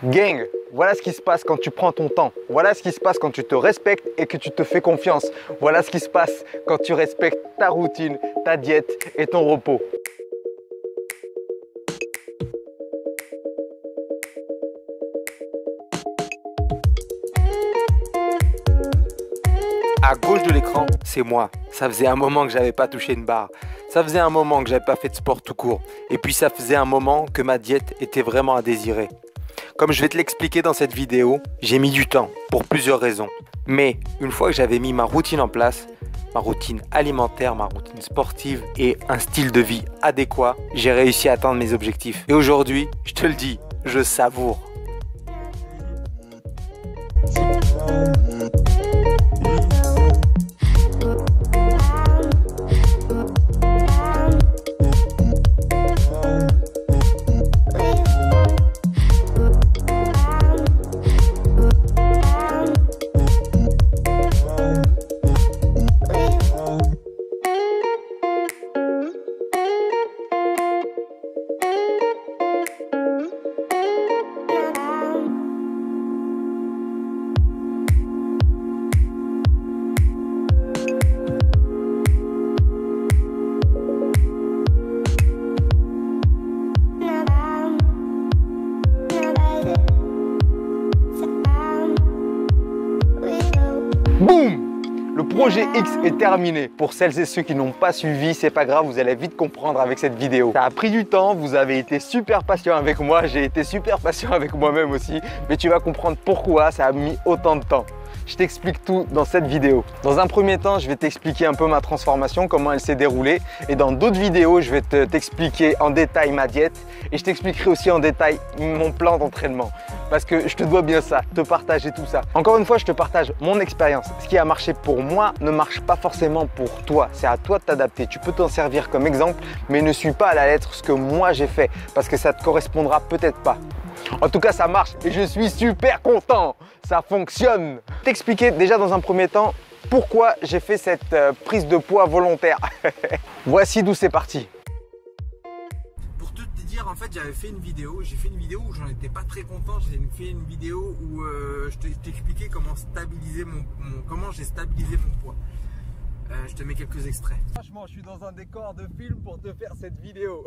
Gang, voilà ce qui se passe quand tu prends ton temps. Voilà ce qui se passe quand tu te respectes et que tu te fais confiance. Voilà ce qui se passe quand tu respectes ta routine, ta diète et ton repos. À gauche de l'écran, c'est moi. Ça faisait un moment que j'avais pas touché une barre. Ça faisait un moment que j'avais pas fait de sport tout court. Et puis ça faisait un moment que ma diète était vraiment à désirer. Comme je vais te l'expliquer dans cette vidéo, j'ai mis du temps pour plusieurs raisons. Mais une fois que j'avais mis ma routine en place, ma routine alimentaire, ma routine sportive et un style de vie adéquat, j'ai réussi à atteindre mes objectifs. Et aujourd'hui, je te le dis, je savoure. Boum! Le projet X est terminé. Pour celles et ceux qui n'ont pas suivi, c'est pas grave, vous allez vite comprendre avec cette vidéo. Ça a pris du temps, vous avez été super patient avec moi, j'ai été super patient avec moi-même aussi, mais tu vas comprendre pourquoi ça a mis autant de temps. Je t'explique tout dans cette vidéo. Dans un premier temps, je vais t'expliquer un peu ma transformation, comment elle s'est déroulée. Et dans d'autres vidéos, je vais t'expliquer en détail ma diète. Et je t'expliquerai aussi en détail mon plan d'entraînement. Parce que je te dois bien ça, te partager tout ça. Encore une fois, je te partage mon expérience. Ce qui a marché pour moi ne marche pas forcément pour toi. C'est à toi de t'adapter. Tu peux t'en servir comme exemple, mais ne suis pas à la lettre ce que moi j'ai fait. Parce que ça ne te correspondra peut-être pas. En tout cas, ça marche et je suis super content. Ça fonctionne. T'expliquer déjà dans un premier temps pourquoi j'ai fait cette prise de poids volontaire. Voici d'où c'est parti. Pour tout te dire, en fait, j'avais fait une vidéo. J'ai fait une vidéo où j'en étais pas très content. J'ai fait une vidéo où je t'expliquais comment stabiliser comment j'ai stabilisé mon poids. Je te mets quelques extraits. Franchement, je suis dans un décor de film pour te faire cette vidéo.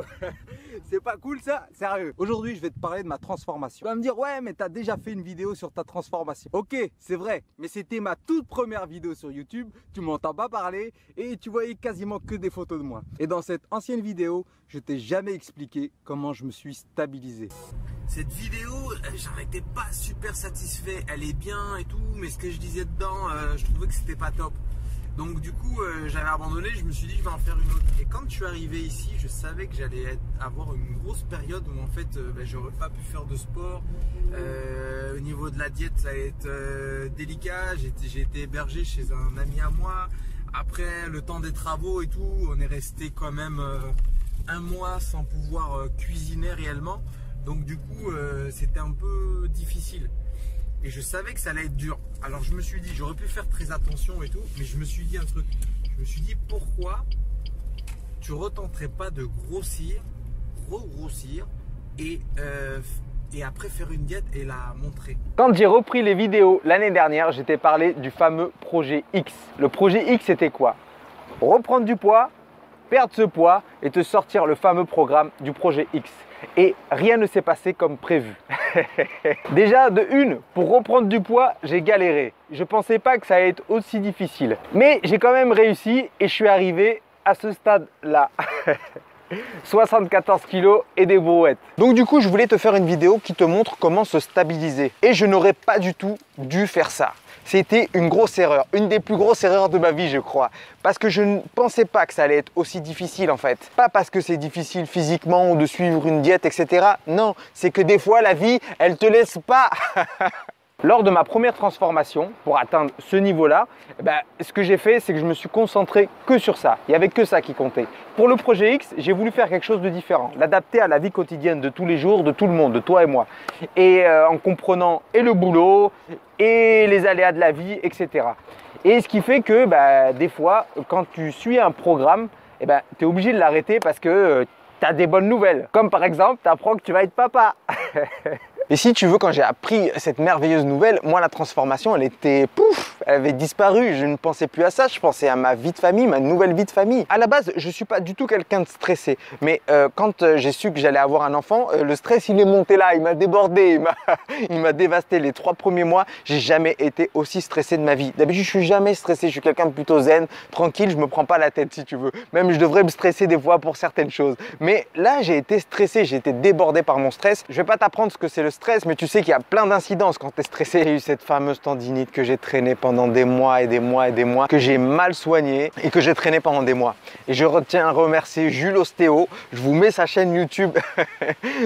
C'est pas cool ça? Sérieux. Aujourd'hui, je vais te parler de ma transformation. Tu vas me dire, ouais, mais t'as déjà fait une vidéo sur ta transformation. Ok, c'est vrai, mais c'était ma toute première vidéo sur YouTube. Tu m'entends pas parler et tu voyais quasiment que des photos de moi. Et dans cette ancienne vidéo, je t'ai jamais expliqué comment je me suis stabilisé. Cette vidéo, j'en étais pas super satisfait. Elle est bien et tout, mais ce que je disais dedans, je trouvais que c'était pas top. Donc du coup j'avais abandonné, je me suis dit je vais en faire une autre. Et quand je suis arrivé ici, je savais que j'allais avoir une grosse période où en fait j'aurais pas pu faire de sport. Au niveau de la diète, ça allait être délicat. J'ai été hébergé chez un ami à moi. Après le temps des travaux et tout, on est resté quand même un mois sans pouvoir cuisiner réellement. Donc du coup c'était un peu difficile. Et je savais que ça allait être dur. Alors je me suis dit, j'aurais pu faire très attention et tout, mais je me suis dit un truc. Je me suis dit, pourquoi tu retenterais pas de grossir et après faire une diète et la montrer. Quand j'ai repris les vidéos l'année dernière, je t'ai parlé du fameux projet X. Le projet X, c'était quoi? Reprendre du poids, perdre ce poids et te sortir le fameux programme du projet X. Et rien ne s'est passé comme prévu. Déjà de une, pour reprendre du poids, j'ai galéré. Je ne pensais pas que ça allait être aussi difficile. Mais j'ai quand même réussi et je suis arrivé à ce stade-là. 74 kilos et des brouettes. Donc du coup, je voulais te faire une vidéo qui te montre comment se stabiliser. Et je n'aurais pas du tout dû faire ça. C'était une grosse erreur, une des plus grosses erreurs de ma vie, je crois. Parce que je ne pensais pas que ça allait être aussi difficile en fait. Pas parce que c'est difficile physiquement ou de suivre une diète, etc. Non, c'est que des fois la vie, elle te laisse pas. Lors de ma première transformation, pour atteindre ce niveau-là, ce que j'ai fait, c'est que je me suis concentré que sur ça. Il n'y avait que ça qui comptait. Pour le projet X, j'ai voulu faire quelque chose de différent, l'adapter à la vie quotidienne de tous les jours, de tout le monde, de toi et moi. Et en comprenant et le boulot, et les aléas de la vie, etc. Et ce qui fait que des fois, quand tu suis un programme, tu es obligé de l'arrêter parce que tu as des bonnes nouvelles. Comme par exemple, tu apprends que tu vas être papa. Et si tu veux, quand j'ai appris cette merveilleuse nouvelle, moi la transformation, elle était pouf, elle avait disparu. Je ne pensais plus à ça, je pensais à ma vie de famille, ma nouvelle vie de famille. À la base, je suis pas du tout quelqu'un de stressé, mais quand j'ai su que j'allais avoir un enfant, le stress il est monté là, il m'a débordé, il m'a dévasté. Les 3 premiers mois, j'ai jamais été aussi stressé de ma vie. D'habitude, je suis jamais stressé, je suis quelqu'un de plutôt zen, tranquille, je me prends pas la tête si tu veux. Même je devrais me stresser des fois pour certaines choses. Mais là, j'ai été stressé, j'ai été débordé par mon stress. Je vais pas t'apprendre ce que c'est le stress, mais tu sais qu'il y a plein d'incidences quand tu es stressé. J'ai eu cette fameuse tendinite que j'ai traînée pendant des mois et des mois et des mois, que j'ai mal soignée et que j'ai traîné pendant des mois. Et je retiens à remercier Jules Ostéo. Je vous mets sa chaîne YouTube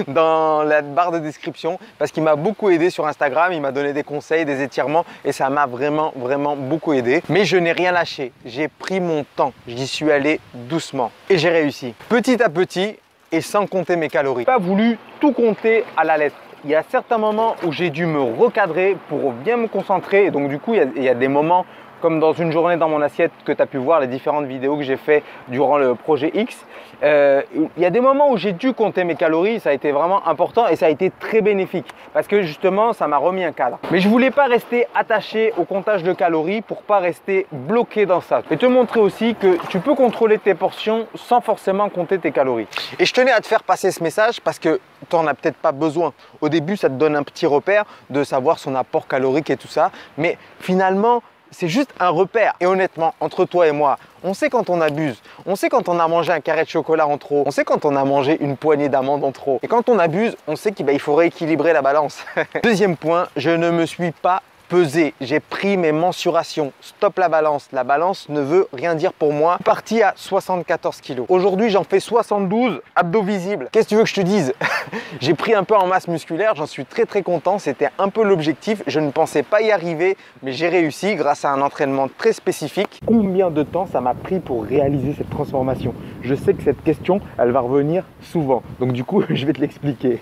dans la barre de description parce qu'il m'a beaucoup aidé sur Instagram. Il m'a donné des conseils, des étirements et ça m'a vraiment beaucoup aidé. Mais je n'ai rien lâché. J'ai pris mon temps. J'y suis allé doucement et j'ai réussi. Petit à petit et sans compter mes calories. J'ai pas voulu tout compter à la lettre. Il y a certains moments où j'ai dû me recadrer pour bien me concentrer. Et donc du coup, il y a des moments comme dans une journée dans mon assiette que tu as pu voir les différentes vidéos que j'ai fait durant le projet X. Il y a des moments où j'ai dû compter mes calories, ça a été vraiment important et ça a été très bénéfique parce que justement ça m'a remis un cadre. Mais je voulais pas rester attaché au comptage de calories pour pas rester bloqué dans ça. Et te montrer aussi que tu peux contrôler tes portions sans forcément compter tes calories. Et je tenais à te faire passer ce message parce que tu n'en as peut-être pas besoin. Au début ça te donne un petit repère de savoir son apport calorique et tout ça. Mais finalement, c'est juste un repère. Et honnêtement, entre toi et moi, on sait quand on abuse. On sait quand on a mangé un carré de chocolat en trop. On sait quand on a mangé une poignée d'amandes en trop. Et quand on abuse, on sait qu'il faut rééquilibrer la balance. Deuxième point, je ne me suis pas pesé. J'ai pris mes mensurations. Stop la balance. La balance ne veut rien dire pour moi. Parti à 74 kg. Aujourd'hui, j'en fais 72, abdos visibles. Qu'est-ce que tu veux que je te dise? J'ai pris un peu en masse musculaire. J'en suis très content. C'était un peu l'objectif. Je ne pensais pas y arriver, mais j'ai réussi grâce à un entraînement très spécifique. Combien de temps ça m'a pris pour réaliser cette transformation? Je sais que cette question, elle va revenir souvent. Donc du coup, je vais te l'expliquer.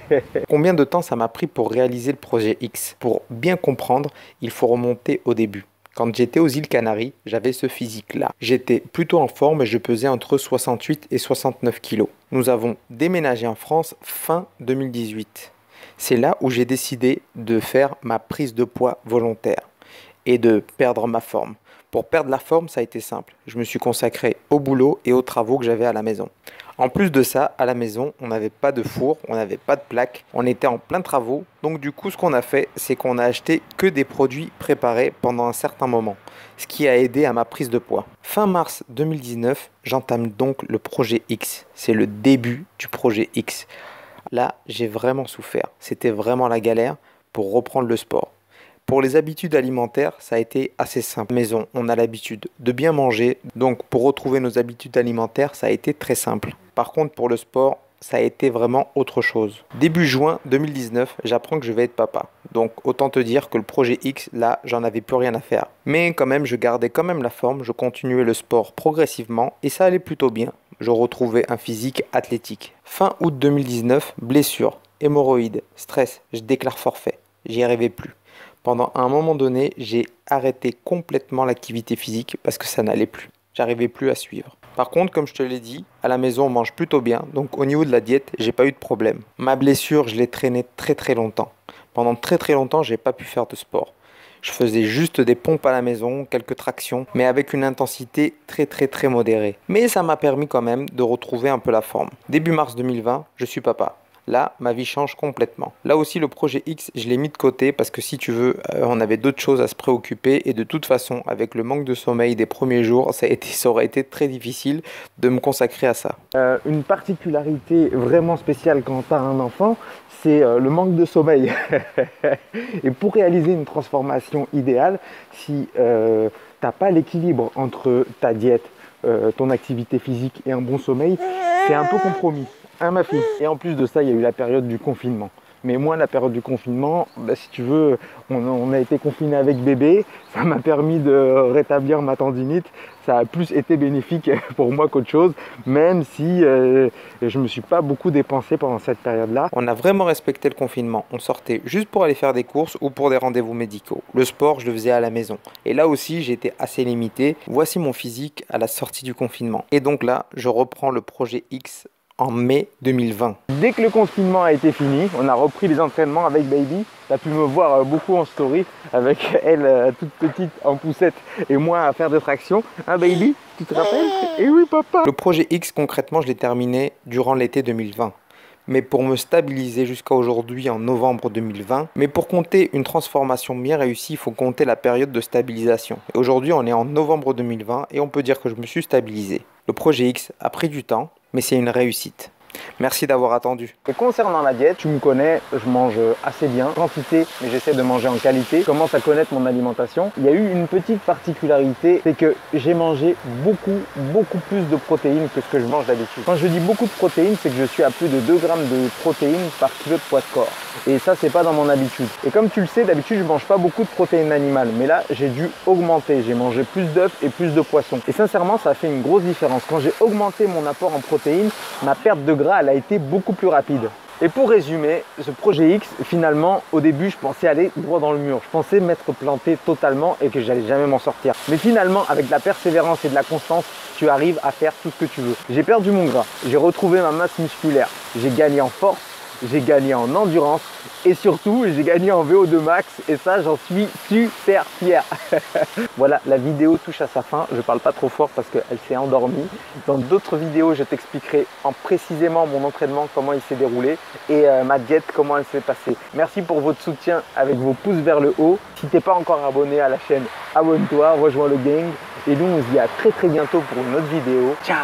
Combien de temps ça m'a pris pour réaliser le projet X? Pour bien comprendre, il faut remonter au début. Quand j'étais aux îles Canaries, j'avais ce physique-là. J'étais plutôt en forme et je pesais entre 68 et 69 kg. Nous avons déménagé en France fin 2018. C'est là où j'ai décidé de faire ma prise de poids volontaire et de perdre ma forme. Pour perdre la forme, ça a été simple. Je me suis consacré au boulot et aux travaux que j'avais à la maison. En plus de ça, à la maison, on n'avait pas de four, on n'avait pas de plaque, on était en plein travaux. Donc du coup, ce qu'on a fait, c'est qu'on a acheté que des produits préparés pendant un certain moment, ce qui a aidé à ma prise de poids. Fin mars 2019, j'entame donc le projet X. C'est le début du projet X. Là, j'ai vraiment souffert. C'était vraiment la galère pour reprendre le sport. Pour les habitudes alimentaires, ça a été assez simple. Maison, on a l'habitude de bien manger, donc pour retrouver nos habitudes alimentaires, ça a été très simple. Par contre, pour le sport, ça a été vraiment autre chose. Début juin 2019, j'apprends que je vais être papa. Donc autant te dire que le projet X, là, j'en avais plus rien à faire. Mais quand même, je gardais quand même la forme, je continuais le sport progressivement et ça allait plutôt bien. Je retrouvais un physique athlétique. Fin août 2019, blessure, hémorroïdes, stress, je déclare forfait. J'y arrivais plus. Pendant un moment donné, j'ai arrêté complètement l'activité physique parce que ça n'allait plus. J'arrivais plus à suivre. Par contre, comme je te l'ai dit, à la maison, on mange plutôt bien. Donc au niveau de la diète, j'ai pas eu de problème. Ma blessure, je l'ai traînée très longtemps. Pendant très longtemps, j'ai pas pu faire de sport. Je faisais juste des pompes à la maison, quelques tractions, mais avec une intensité très modérée. Mais ça m'a permis quand même de retrouver un peu la forme. Début mars 2020, je suis papa. Là, ma vie change complètement. Là aussi, le projet X, je l'ai mis de côté parce que si tu veux, on avait d'autres choses à se préoccuper. Et de toute façon, avec le manque de sommeil des premiers jours, ça aurait été très difficile de me consacrer à ça. Une particularité vraiment spéciale quand tu as un enfant, c'est le manque de sommeil. Et pour réaliser une transformation idéale, si tu n'as pas l'équilibre entre ta diète, ton activité physique et un bon sommeil, c'est un peu compromis. Hein, ma fille. Et en plus de ça, il y a eu la période du confinement. Mais moi, la période du confinement, si tu veux, on a été confiné avec bébé. Ça m'a permis de rétablir ma tendinite. Ça a plus été bénéfique pour moi qu'autre chose, même si je ne me suis pas beaucoup dépensé pendant cette période-là. On a vraiment respecté le confinement. On sortait juste pour aller faire des courses ou pour des rendez-vous médicaux. Le sport, je le faisais à la maison. Et là aussi, j'étais assez limité. Voici mon physique à la sortie du confinement. Et donc là, je reprends le projet X en mai 2020. Dès que le confinement a été fini, on a repris les entraînements avec Baby. Tu as pu me voir beaucoup en story avec elle toute petite en poussette et moi à faire des tractions. Hein Baby, tu te rappelles? Eh oui papa. Le projet X concrètement je l'ai terminé durant l'été 2020. Mais pour me stabiliser jusqu'à aujourd'hui en novembre 2020. Mais pour compter une transformation bien réussie, il faut compter la période de stabilisation. Et aujourd'hui, on est en novembre 2020 et on peut dire que je me suis stabilisé. Le projet X a pris du temps, mais c'est une réussite. Merci d'avoir attendu. Et concernant la diète, tu me connais, je mange assez bien, quantité, mais j'essaie de manger en qualité. Je commence à connaître mon alimentation. Il y a eu une petite particularité, c'est que j'ai mangé beaucoup plus de protéines que ce que je mange d'habitude. Quand je dis beaucoup de protéines, c'est que je suis à plus de 2 grammes de protéines par kilo de poids de corps. Et ça, c'est pas dans mon habitude. Et comme tu le sais, d'habitude, je mange pas beaucoup de protéines animales. Mais là, j'ai dû augmenter. J'ai mangé plus d'œufs et plus de poissons. Et sincèrement, ça a fait une grosse différence. Quand j'ai augmenté mon apport en protéines, ma perte de gras, elle a été beaucoup plus rapide. Et pour résumer, ce projet X, finalement, au début, je pensais aller droit dans le mur. Je pensais m'être planté totalement et que j'allais jamais m'en sortir. Mais finalement, avec de la persévérance et de la constance, tu arrives à faire tout ce que tu veux. J'ai perdu mon gras, j'ai retrouvé ma masse musculaire, j'ai gagné en force, j'ai gagné en endurance et surtout j'ai gagné en VO2 max et ça j'en suis super fier. Voilà, la vidéo touche à sa fin, je parle pas trop fort parce qu'elle s'est endormie. Dans d'autres vidéos je t'expliquerai en précisément mon entraînement, comment il s'est déroulé et ma diète, comment elle s'est passée. Merci pour votre soutien avec vos pouces vers le haut. Si t'es pas encore abonné à la chaîne, abonne-toi, rejoins le gang et nous on se dit à très bientôt pour une autre vidéo. Ciao.